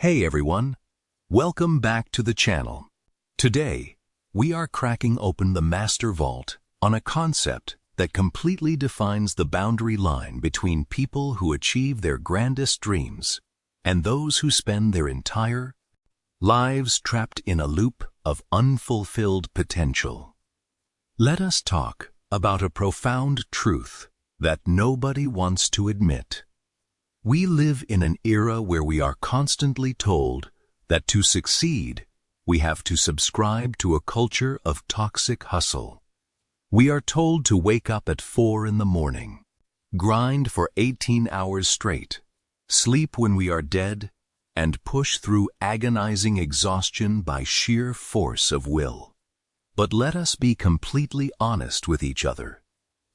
Hey everyone, welcome back to the channel. Today, we are cracking open the master vault on a concept that completely defines the boundary line between people who achieve their grandest dreams and those who spend their entire lives trapped in a loop of unfulfilled potential. Let us talk about a profound truth that nobody wants to admit. We live in an era where we are constantly told that to succeed, we have to subscribe to a culture of toxic hustle. We are told to wake up at 4 in the morning, grind for 18 hours straight, sleep when we are dead, and push through agonizing exhaustion by sheer force of will. But let us be completely honest with each other.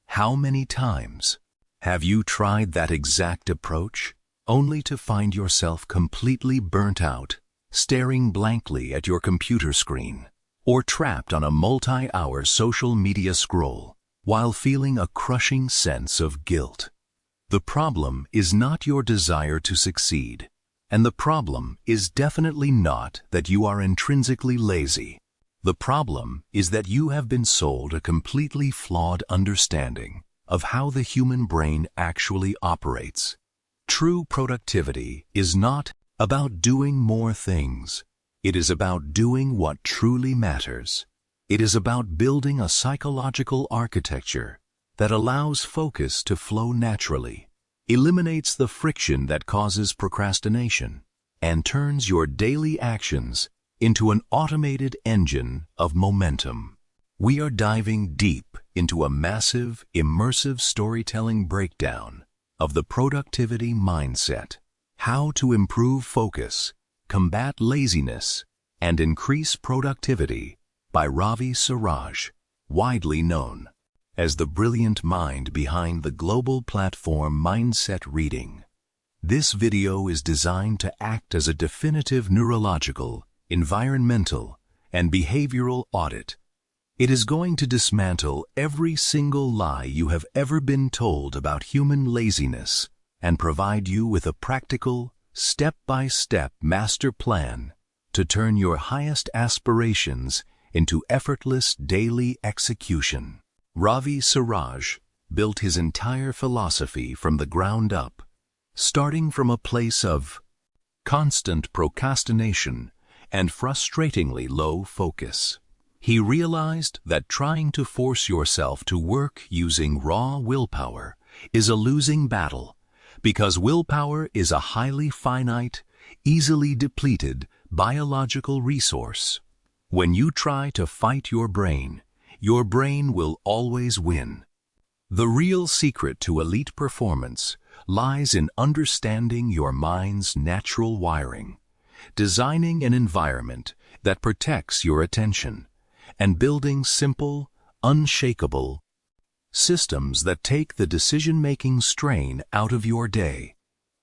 How many times have you tried that exact approach, only to find yourself completely burnt out, staring blankly at your computer screen, or trapped on a multi-hour social media scroll, while feeling a crushing sense of guilt? The problem is not your desire to succeed, and the problem is definitely not that you are intrinsically lazy. The problem is that you have been sold a completely flawed understanding of how the human brain actually operates. True productivity is not about doing more things. It is about doing what truly matters. It is about building a psychological architecture that allows focus to flow naturally, eliminates the friction that causes procrastination, and turns your daily actions into an automated engine of momentum. We are diving deep into a massive, immersive storytelling breakdown of the productivity mindset, how to improve focus, combat laziness, and increase productivity by Ravi Siraj, widely known as the brilliant mind behind the global platform Mindset Reading. This video is designed to act as a definitive neurological, environmental, and behavioral audit. It is going to dismantle every single lie you have ever been told about human laziness and provide you with a practical, step-by-step master plan to turn your highest aspirations into effortless daily execution. Ravi Siraj built his entire philosophy from the ground up, starting from a place of constant procrastination and frustratingly low focus. He realized that trying to force yourself to work using raw willpower is a losing battle, because willpower is a highly finite, easily depleted biological resource. When you try to fight your brain will always win. The real secret to elite performance lies in understanding your mind's natural wiring, designing an environment that protects your attention, and building simple, unshakable systems that take the decision-making strain out of your day.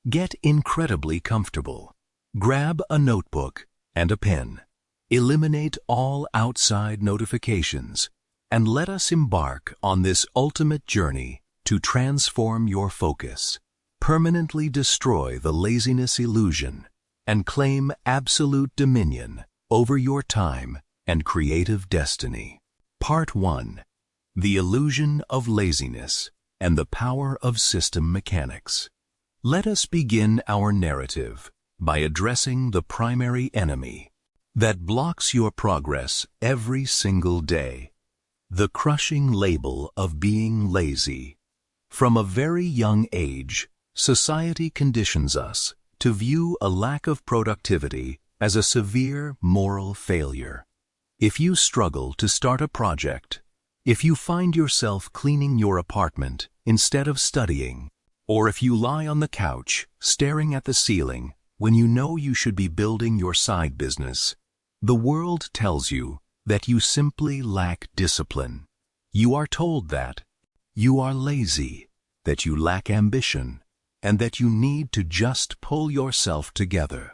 Get incredibly comfortable. Grab a notebook and a pen. Eliminate all outside notifications, and let us embark on this ultimate journey to transform your focus, permanently destroy the laziness illusion, and claim absolute dominion over your time and creative destiny. Part 1. The Illusion of Laziness and the Power of System Mechanics. Let us begin our narrative by addressing the primary enemy that blocks your progress every single day: the crushing label of being lazy. From a very young age, society conditions us to view a lack of productivity as a severe moral failure. If you struggle to start a project, if you find yourself cleaning your apartment instead of studying, or if you lie on the couch staring at the ceiling when you know you should be building your side business, the world tells you that you simply lack discipline. You are told that you are lazy, that you lack ambition, and that you need to just pull yourself together.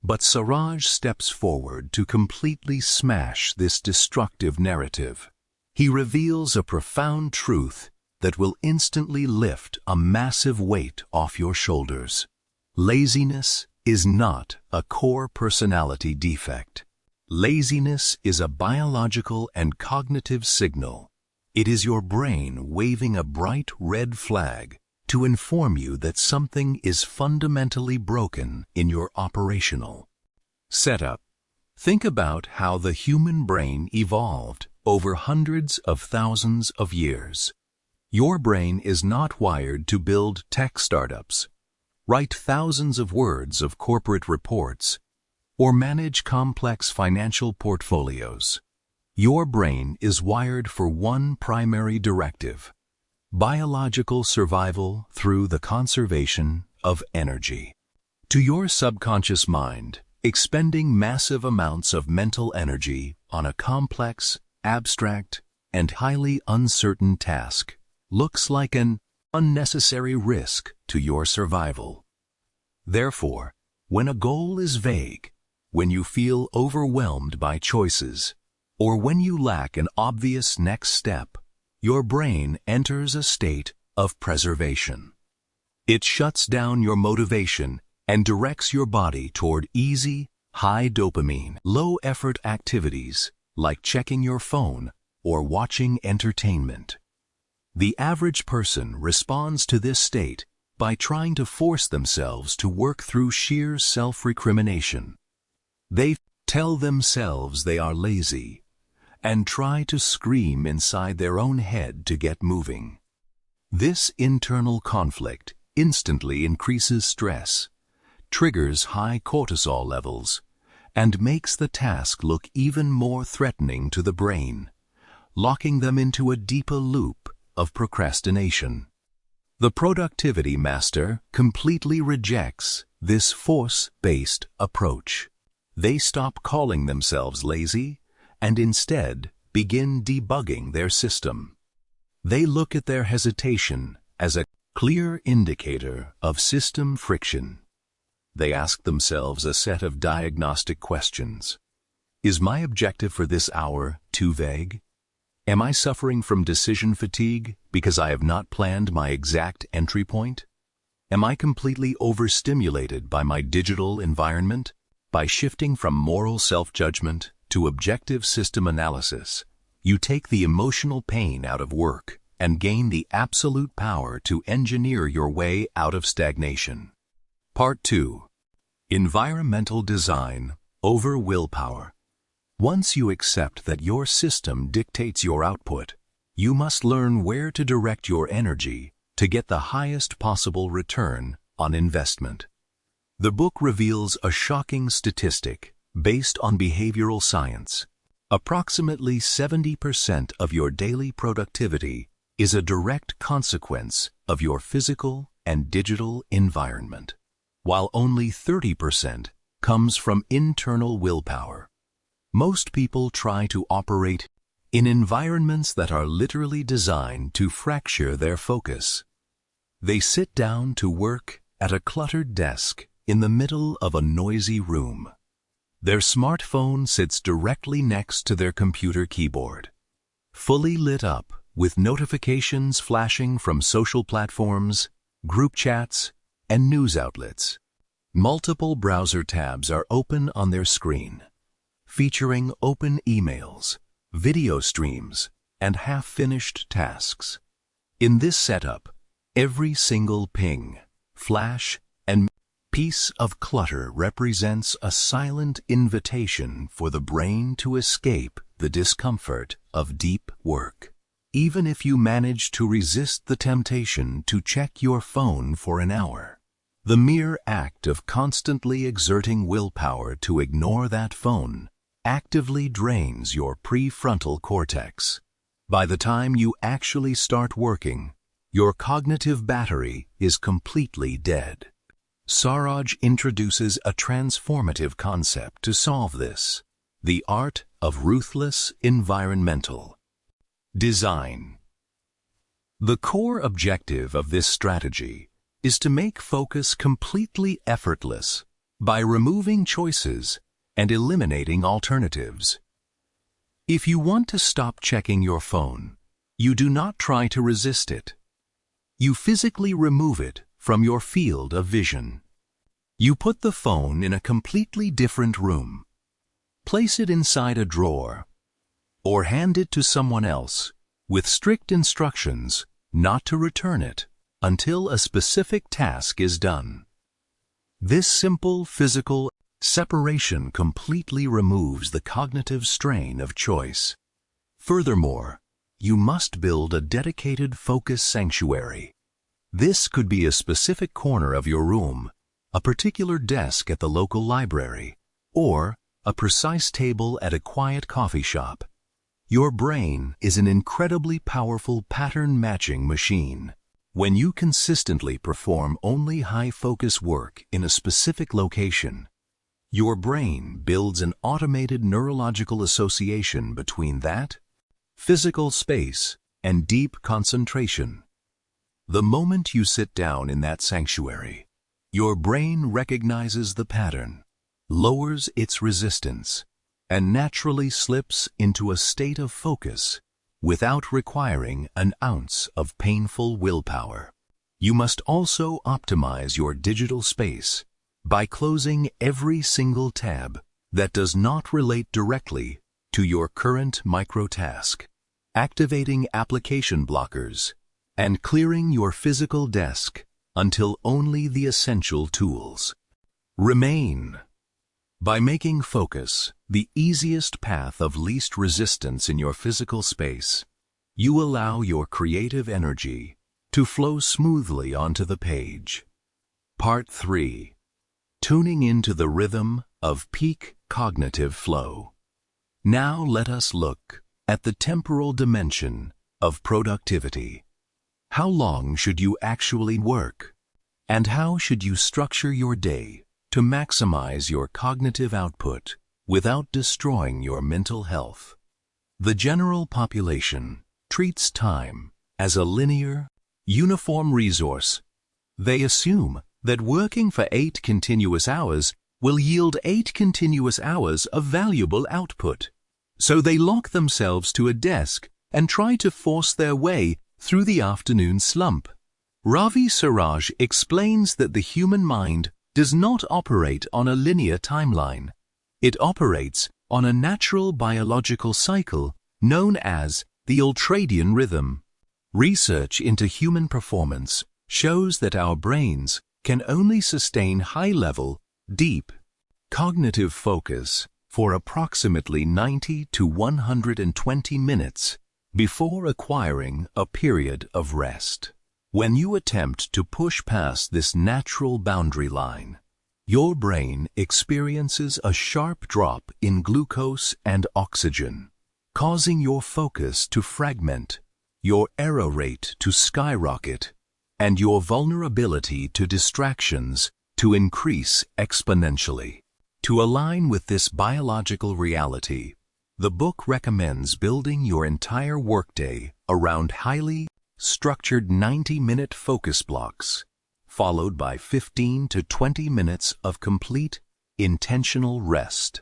But Siraj steps forward to completely smash this destructive narrative. He reveals a profound truth that will instantly lift a massive weight off your shoulders. Laziness is not a core personality defect. Laziness is a biological and cognitive signal. It is your brain waving a bright red flag to inform you that something is fundamentally broken in your operational setup. Think about how the human brain evolved over hundreds of thousands of years. Your brain is not wired to build tech startups, write thousands of words of corporate reports, or manage complex financial portfolios. Your brain is wired for one primary directive: biological survival through the conservation of energy. To your subconscious mind, expending massive amounts of mental energy on a complex, abstract, and highly uncertain task looks like an unnecessary risk to your survival. Therefore, when a goal is vague, when you feel overwhelmed by choices, or when you lack an obvious next step, your brain enters a state of preservation. It shuts down your motivation and directs your body toward easy, high dopamine, low-effort activities like checking your phone or watching entertainment. The average person responds to this state by trying to force themselves to work through sheer self-recrimination. They tell themselves they are lazy and try to scream inside their own head to get moving. This internal conflict instantly increases stress, triggers high cortisol levels, and makes the task look even more threatening to the brain, locking them into a deeper loop of procrastination. The productivity master completely rejects this force-based approach. They stop calling themselves lazy and instead begin debugging their system. They look at their hesitation as a clear indicator of system friction. They ask themselves a set of diagnostic questions. Is my objective for this hour too vague? Am I suffering from decision fatigue because I have not planned my exact entry point? Am I completely overstimulated by my digital environment? By shifting from moral self-judgment to objective system analysis, you take the emotional pain out of work and gain the absolute power to engineer your way out of stagnation. Part 2. Environmental Design over Willpower. Once you accept that your system dictates your output, you must learn where to direct your energy to get the highest possible return on investment. The book reveals a shocking statistic based on behavioral science. Approximately 70% of your daily productivity is a direct consequence of your physical and digital environment, while only 30% comes from internal willpower. Most people try to operate in environments that are literally designed to fracture their focus. They sit down to work at a cluttered desk in the middle of a noisy room. Their smartphone sits directly next to their computer keyboard, fully lit up with notifications flashing from social platforms, group chats, and news outlets. Multiple browser tabs are open on their screen, featuring open emails, video streams, and half-finished tasks. In this setup, every single ping, flash, and piece of clutter represents a silent invitation for the brain to escape the discomfort of deep work. Even if you manage to resist the temptation to check your phone for an hour, the mere act of constantly exerting willpower to ignore that phone actively drains your prefrontal cortex. By the time you actually start working, your cognitive battery is completely dead. Siraj introduces a transformative concept to solve this: the art of ruthless environmental design. The core objective of this strategy is to make focus completely effortless by removing choices and eliminating alternatives. If you want to stop checking your phone, you do not try to resist it. You physically remove it from your field of vision. You put the phone in a completely different room. Place it inside a drawer, or hand it to someone else with strict instructions not to return it until a specific task is done. This simple physical separation completely removes the cognitive strain of choice. Furthermore, you must build a dedicated focus sanctuary. This could be a specific corner of your room, a particular desk at the local library, or a precise table at a quiet coffee shop. Your brain is an incredibly powerful pattern-matching machine. When you consistently perform only high-focus work in a specific location, your brain builds an automated neurological association between that physical space and deep concentration. The moment you sit down in that sanctuary, your brain recognizes the pattern, lowers its resistance, and naturally slips into a state of focus without requiring an ounce of painful willpower. You must also optimize your digital space by closing every single tab that does not relate directly to your current microtask, activating application blockers, and clearing your physical desk until only the essential tools remain. By making focus the easiest path of least resistance in your physical space, you allow your creative energy to flow smoothly onto the page. Part 3. Tuning into the rhythm of peak cognitive flow. Now let us look at the temporal dimension of productivity. How long should you actually work? And how should you structure your day to maximize your cognitive output without destroying your mental health? The general population treats time as a linear, uniform resource. They assume that working for 8 continuous hours will yield 8 continuous hours of valuable output. So they lock themselves to a desk and try to force their way through the afternoon slump. Ravi Siraj explains that the human mind does not operate on a linear timeline. It operates on a natural biological cycle known as the Ultradian Rhythm. Research into human performance shows that our brains can only sustain high-level, deep, cognitive focus for approximately 90 to 120 minutes before acquiring a period of rest. When you attempt to push past this natural boundary line, your brain experiences a sharp drop in glucose and oxygen, causing your focus to fragment, your error rate to skyrocket, and your vulnerability to distractions to increase exponentially. To align with this biological reality, the book recommends building your entire workday around highly structured 90-minute focus blocks, followed by 15 to 20 minutes of complete, intentional rest.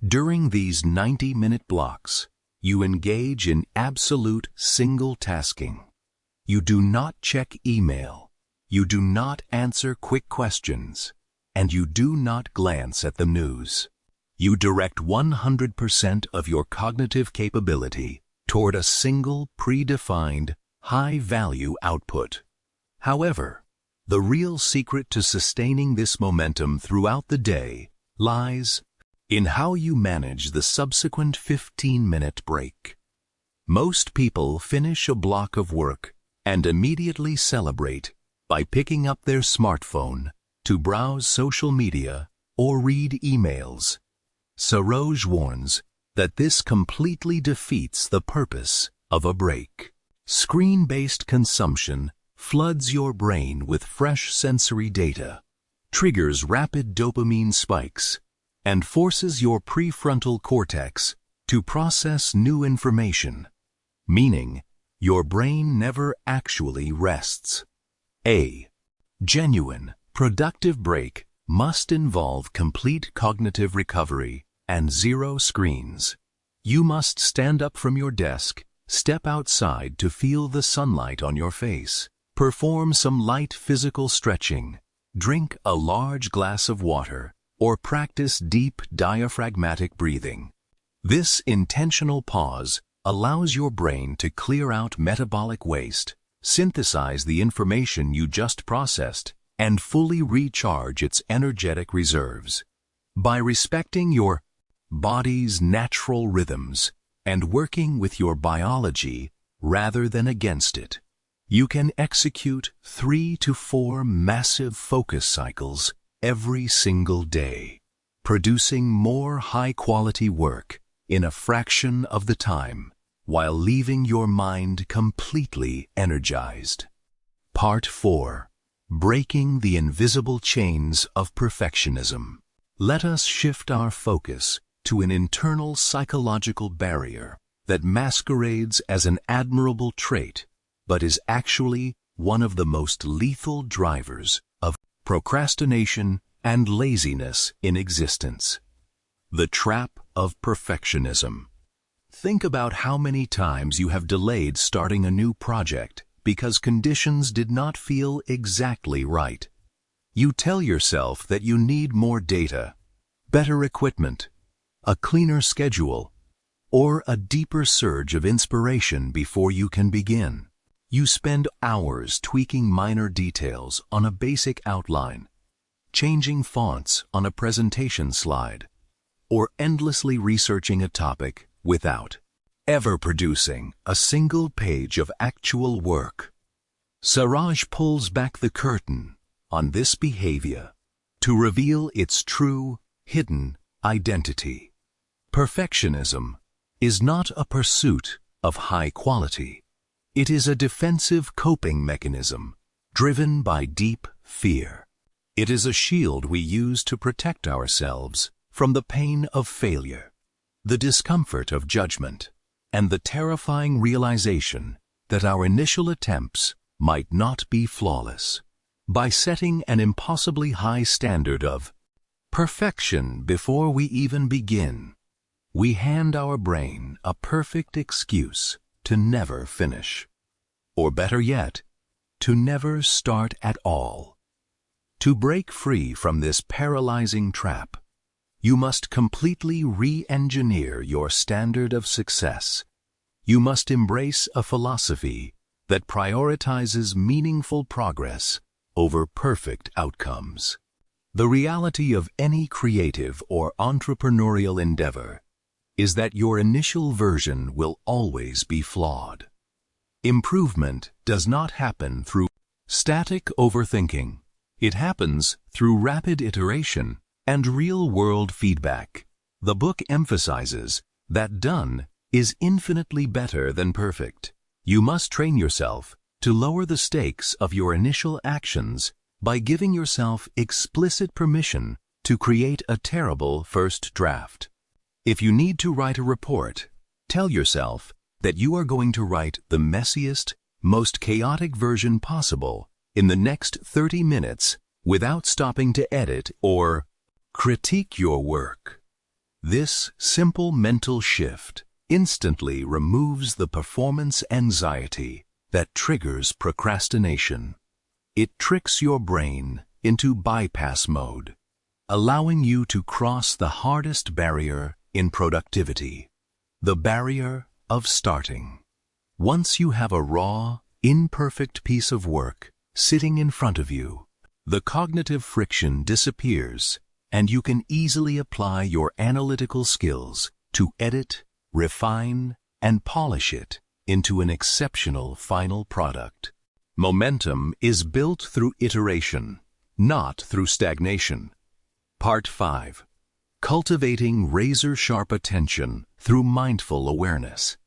During these 90-minute blocks, you engage in absolute single-tasking. You do not check email, you do not answer quick questions, and you do not glance at the news. You direct 100% of your cognitive capability toward a single predefined high-value output. However, the real secret to sustaining this momentum throughout the day lies in how you manage the subsequent 15-minute break. Most people finish a block of work and immediately celebrate by picking up their smartphone to browse social media or read emails. Siraj warns that this completely defeats the purpose of a break. Screen-based consumption floods your brain with fresh sensory data, triggers rapid dopamine spikes, and forces your prefrontal cortex to process new information, meaning your brain never actually rests. A genuine, productive break must involve complete cognitive recovery and zero screens. You must stand up from your desk, step outside to feel the sunlight on your face, perform some light physical stretching, Drink a large glass of water or practice deep diaphragmatic breathing. This intentional pause allows your brain to clear out metabolic waste, synthesize the information you just processed, and fully recharge its energetic reserves. By respecting your body's natural rhythms and working with your biology rather than against it, you can execute 3 to 4 massive focus cycles every single day, producing more high-quality work in a fraction of the time while leaving your mind completely energized. Part 4. Breaking the invisible chains of perfectionism. Let us shift our focus to an internal psychological barrier that masquerades as an admirable trait, but is actually one of the most lethal drivers of procrastination and laziness in existence. The trap of perfectionism. Think about how many times you have delayed starting a new project because conditions did not feel exactly right. You tell yourself that you need more data, better equipment, a cleaner schedule, or a deeper surge of inspiration before you can begin. You spend hours tweaking minor details on a basic outline, changing fonts on a presentation slide, or endlessly researching a topic without ever producing a single page of actual work. Siraj pulls back the curtain on this behavior to reveal its true, hidden identity. Perfectionism is not a pursuit of high quality. It is a defensive coping mechanism driven by deep fear. It is a shield we use to protect ourselves from the pain of failure, the discomfort of judgment, and the terrifying realization that our initial attempts might not be flawless. By setting an impossibly high standard of perfection before we even begin, we hand our brain a perfect excuse to never finish. Or better yet, to never start at all. To break free from this paralyzing trap, you must completely re-engineer your standard of success. You must embrace a philosophy that prioritizes meaningful progress over perfect outcomes. The reality of any creative or entrepreneurial endeavor is that your initial version will always be flawed. Improvement does not happen through static overthinking. It happens through rapid iteration and real-world feedback. The book emphasizes that done is infinitely better than perfect. You must train yourself to lower the stakes of your initial actions by giving yourself explicit permission to create a terrible first draft. If you need to write a report, tell yourself that you are going to write the messiest, most chaotic version possible in the next 30 minutes without stopping to edit or critique your work. This simple mental shift instantly removes the performance anxiety that triggers procrastination. It tricks your brain into bypass mode, allowing you to cross the hardest barrier in productivity, the barrier of starting. Once you have a raw, imperfect piece of work sitting in front of you, the cognitive friction disappears, and you can easily apply your analytical skills to edit, refine, and polish it into an exceptional final product. Momentum is built through iteration, not through stagnation. Part 5. Cultivating razor-sharp attention through mindful awareness.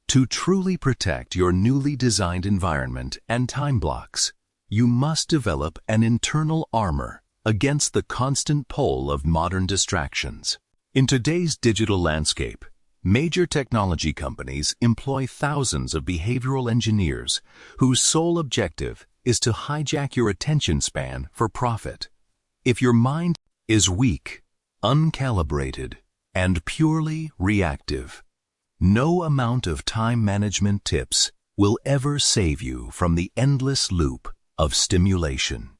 To truly protect your newly designed environment and time blocks, you must develop an internal armor against the constant pull of modern distractions. In today's digital landscape, major technology companies employ thousands of behavioral engineers whose sole objective is to hijack your attention span for profit. If your mind is weak, uncalibrated, and purely reactive, no amount of time management tips will ever save you from the endless loop of stimulation.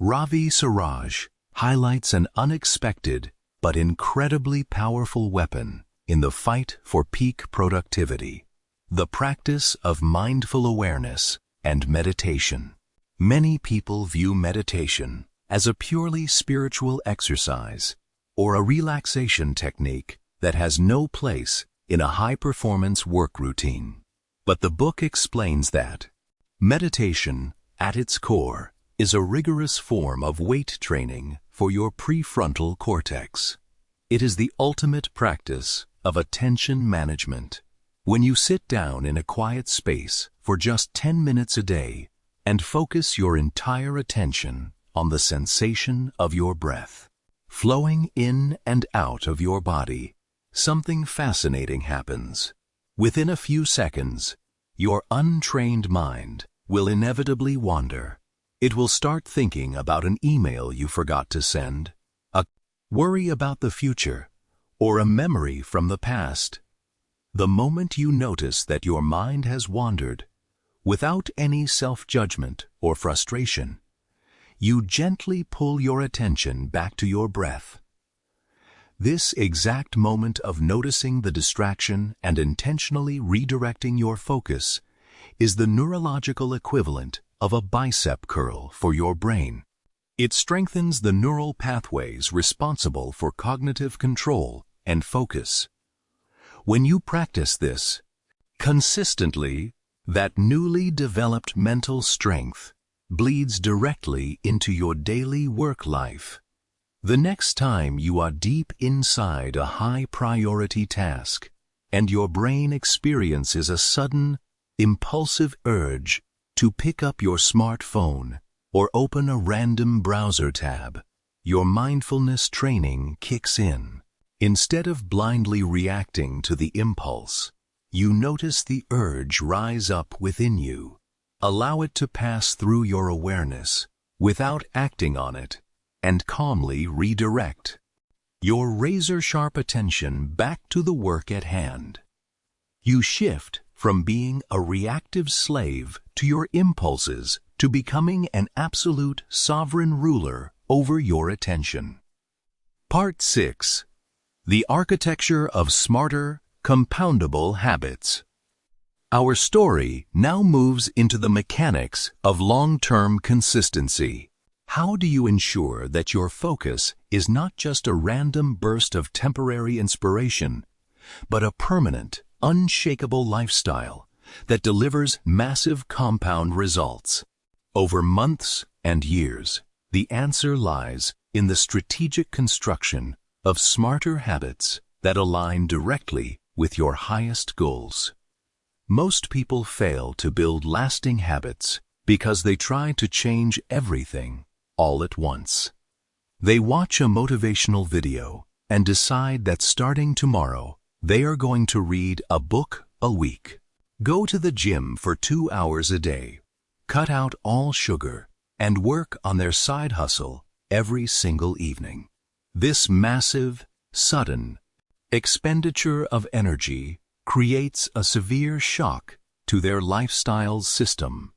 Ravi Siraj highlights an unexpected but incredibly powerful weapon in the fight for peak productivity: the practice of mindful awareness and meditation. Many people view meditation as a purely spiritual exercise or a relaxation technique that has no place in a high-performance work routine. But the book explains that meditation, at its core, is a rigorous form of weight training for your prefrontal cortex. It is the ultimate practice of attention management. When you sit down in a quiet space for just 10 minutes a day and focus your entire attention on the sensation of your breath, flowing in and out of your body, something fascinating happens. Within a few seconds, your untrained mind will inevitably wander. It will start thinking about an email you forgot to send, a worry about the future, or a memory from the past. The moment you notice that your mind has wandered, without any self-judgment or frustration, you gently pull your attention back to your breath. This exact moment of noticing the distraction and intentionally redirecting your focus is the neurological equivalent of a bicep curl for your brain. It strengthens the neural pathways responsible for cognitive control and focus. When you practice this consistently, that newly developed mental strength bleeds directly into your daily work life. The next time you are deep inside a high-priority task and your brain experiences a sudden, impulsive urge to pick up your smartphone or open a random browser tab, your mindfulness training kicks in. Instead of blindly reacting to the impulse, you notice the urge rise up within you. Allow it to pass through your awareness without acting on it, and calmly redirect your razor-sharp attention back to the work at hand. You shift from being a reactive slave to your impulses to becoming an absolute sovereign ruler over your attention. Part 6. The Architecture of Smarter, Compoundable Habits. Our story now moves into the mechanics of long-term consistency. How do you ensure that your focus is not just a random burst of temporary inspiration, but a permanent, unshakable lifestyle that delivers massive compound results? Over months and years, the answer lies in the strategic construction of smarter habits that align directly with your highest goals. Most people fail to build lasting habits because they try to change everything all at once. They watch a motivational video and decide that starting tomorrow, they are going to read a book a week, go to the gym for 2 hours a day, cut out all sugar, and work on their side hustle every single evening. This massive, sudden expenditure of energy creates a severe shock to their lifestyle's system.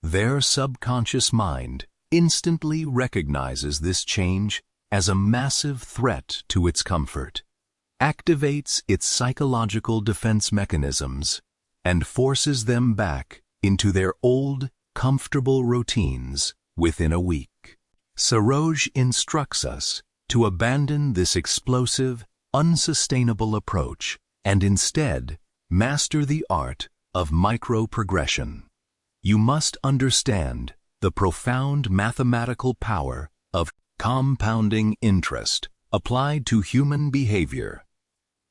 Their subconscious mind instantly recognizes this change as a massive threat to its comfort, activates its psychological defense mechanisms, and forces them back into their old, comfortable routines within a week. Siraj instructs us to abandon this explosive, unsustainable approach and instead master the art of micro-progression. You must understand the profound mathematical power of compounding interest applied to human behavior.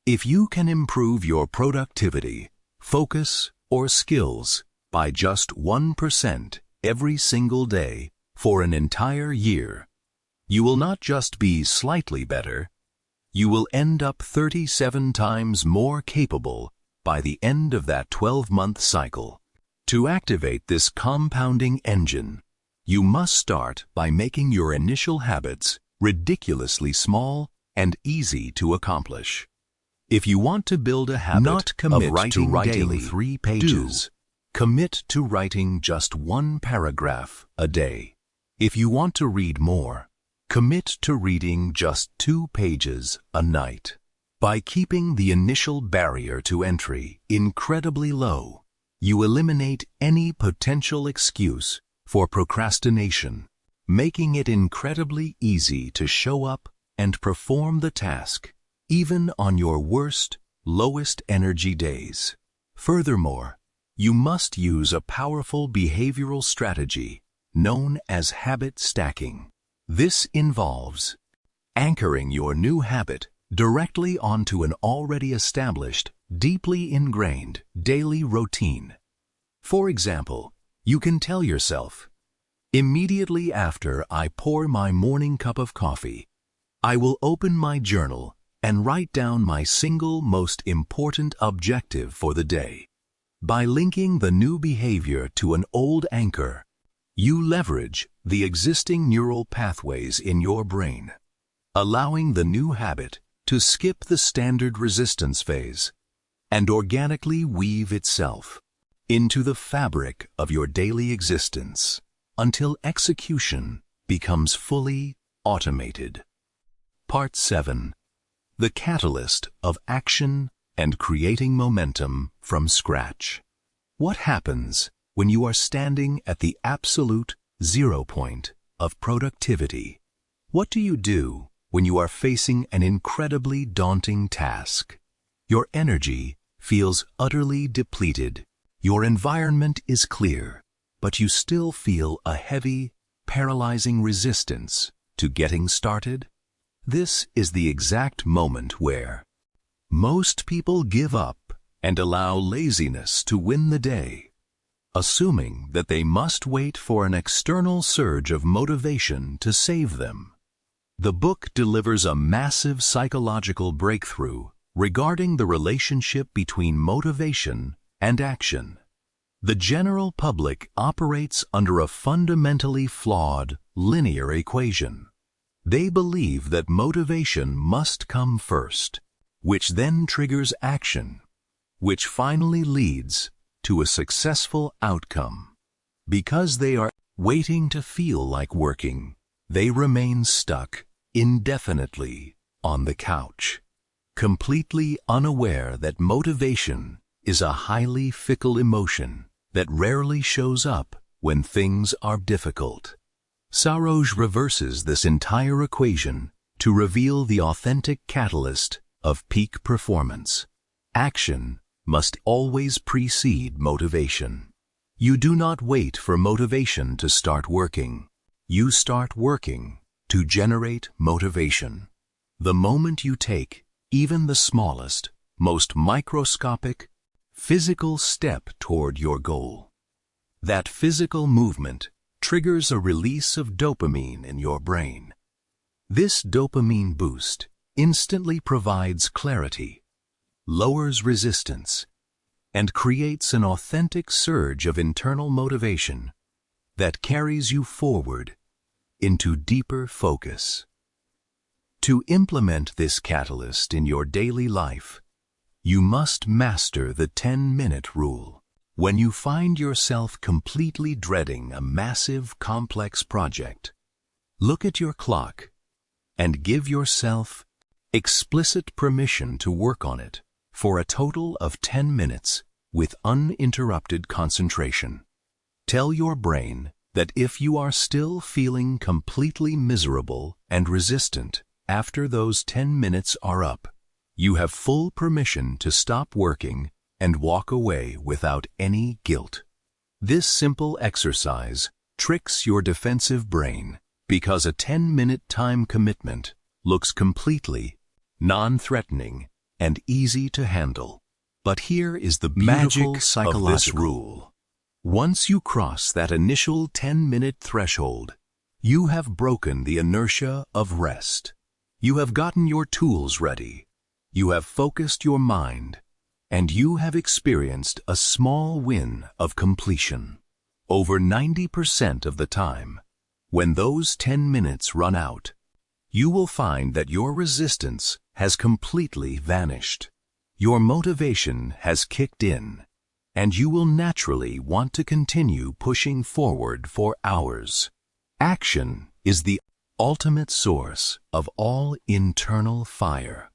If you can improve your productivity, focus, or skills by just 1% every single day for an entire year, you will not just be slightly better, you will end up 37 times more capable by the end of that 12-month cycle. To activate this compounding engine, you must start by making your initial habits ridiculously small and easy to accomplish. If you want to build a habit of writing daily 3 pages, commit to writing just 1 paragraph a day. If you want to read more, commit to reading just 2 pages a night. By keeping the initial barrier to entry incredibly low, you eliminate any potential excuse for procrastination, making it incredibly easy to show up and perform the task, even on your worst, lowest energy days. Furthermore, you must use a powerful behavioral strategy known as habit stacking. This involves anchoring your new habit directly onto an already established, deeply ingrained daily routine. For example, you can tell yourself, immediately after I pour my morning cup of coffee, I will open my journal and write down my single most important objective for the day. By linking the new behavior to an old anchor, you leverage the existing neural pathways in your brain, allowing the new habit to skip the standard resistance phase and organically weave itself into the fabric of your daily existence until execution becomes fully automated. Part 7. The Catalyst of Action and Creating Momentum from Scratch. What happens when you are standing at the absolute zero point of productivity? What do you do when you are facing an incredibly daunting task? Your energy feels utterly depleted. Your environment is clear, but you still feel a heavy, paralyzing resistance to getting started. This is the exact moment where most people give up and allow laziness to win the day, assuming that they must wait for an external surge of motivation to save them. The book delivers a massive psychological breakthrough regarding the relationship between motivation and action. The general public operates under a fundamentally flawed, linear equation. They believe that motivation must come first, which then triggers action, which finally leads to a successful outcome. Because they are waiting to feel like working, they remain stuck indefinitely on the couch, completely unaware that motivation is a highly fickle emotion that rarely shows up when things are difficult. Siraj reverses this entire equation to reveal the authentic catalyst of peak performance. Action must always precede motivation. You do not wait for motivation to start working. You start working to generate motivation. The moment you take even the smallest, most microscopic, physical step toward your goal, that physical movement triggers a release of dopamine in your brain. This dopamine boost instantly provides clarity, lowers resistance, and creates an authentic surge of internal motivation that carries you forward into deeper focus. To implement this catalyst in your daily life, you must master the 10-minute rule. When you find yourself completely dreading a massive, complex project, look at your clock and give yourself explicit permission to work on it for a total of 10 minutes with uninterrupted concentration. Tell your brain that if you are still feeling completely miserable and resistant after those 10 minutes are up, you have full permission to stop working and walk away without any guilt. This simple exercise tricks your defensive brain because a 10-minute time commitment looks completely non-threatening and easy to handle. But here is the beautiful magic of this rule. Once you cross that initial 10-minute threshold, you have broken the inertia of rest. You have gotten your tools ready. You have focused your mind, and you have experienced a small win of completion. Over 90% of the time, when those 10 minutes run out, you will find that your resistance has completely vanished. Your motivation has kicked in, and you will naturally want to continue pushing forward for hours. Action is the ultimate source of all internal fire.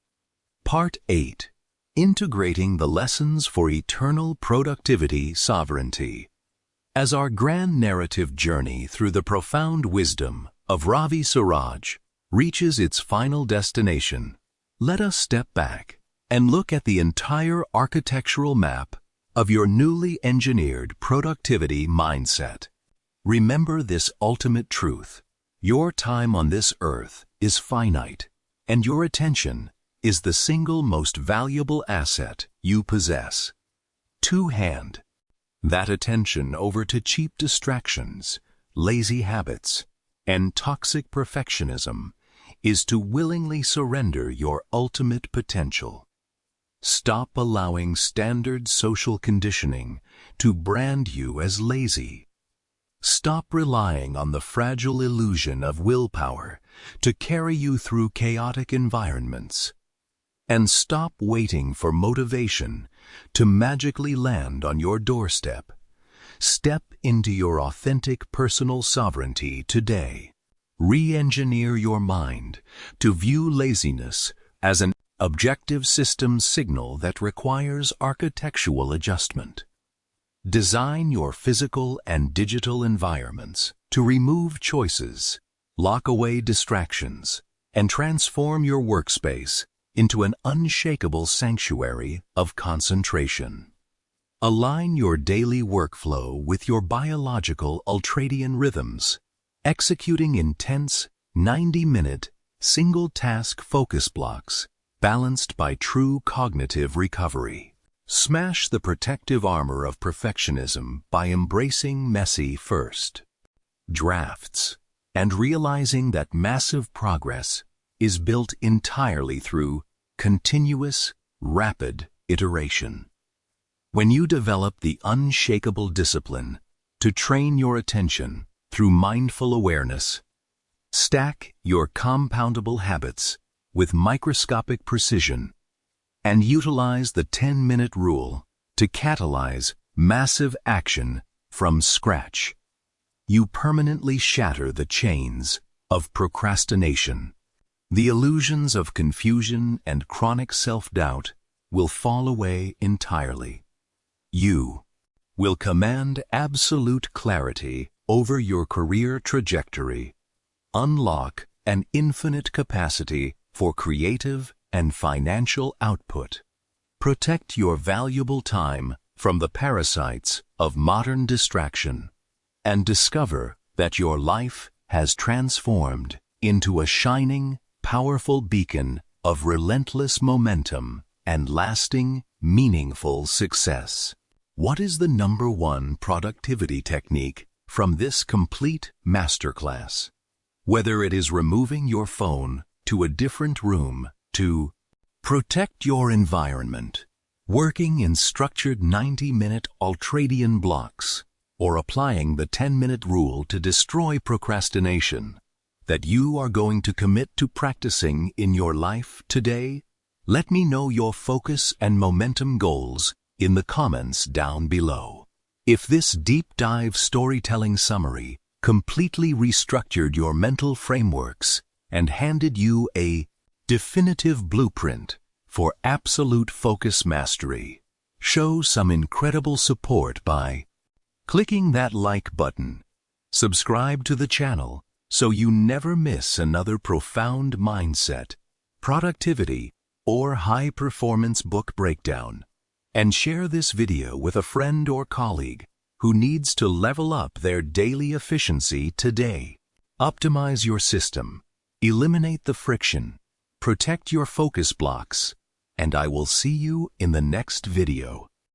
Part 8. Integrating the lessons for eternal productivity sovereignty. As our grand narrative journey through the profound wisdom of Ravi Siraj reaches its final destination, let us step back and look at the entire architectural map of your newly engineered productivity mindset. Remember this ultimate truth: your time on this earth is finite, and your attention is the single most valuable asset you possess. To hand that attention over to cheap distractions, lazy habits, and toxic perfectionism is to willingly surrender your ultimate potential. Stop allowing standard social conditioning to brand you as lazy. Stop relying on the fragile illusion of willpower to carry you through chaotic environments. And stop waiting for motivation to magically land on your doorstep. Step into your authentic personal sovereignty today. Re-engineer your mind to view laziness as an objective system signal that requires architectural adjustment. Design your physical and digital environments to remove choices, lock away distractions, and transform your workspace into an unshakable sanctuary of concentration. Align your daily workflow with your biological Ultradian rhythms, executing intense 90-minute single-task focus blocks balanced by true cognitive recovery. Smash the protective armor of perfectionism by embracing messy first drafts and realizing that massive progress is built entirely through continuous, rapid iteration. When you develop the unshakable discipline to train your attention through mindful awareness, stack your compoundable habits with microscopic precision, and utilize the 10-minute rule to catalyze massive action from scratch, you permanently shatter the chains of procrastination. The illusions of confusion and chronic self-doubt will fall away entirely. You will command absolute clarity over your career trajectory, unlock an infinite capacity for creative and financial output. Protect your valuable time from the parasites of modern distraction, and discover that your life has transformed into a shining, powerful beacon of relentless momentum and lasting, meaningful success. What is the #1 productivity technique from this complete masterclass? Whether it is removing your phone to a different room, to protect your environment, working in structured 90-minute Ultradian blocks, or applying the 10-minute rule to destroy procrastination, that you are going to commit to practicing in your life today? Let me know your focus and momentum goals in the comments down below. If this deep dive storytelling summary completely restructured your mental frameworks and handed you a definitive blueprint for absolute focus mastery, show some incredible support by clicking that like button. Subscribe to the channel so you never miss another profound mindset, productivity, or high-performance book breakdown. And share this video with a friend or colleague who needs to level up their daily efficiency today. Optimize your system, eliminate the friction, protect your focus blocks, and I will see you in the next video.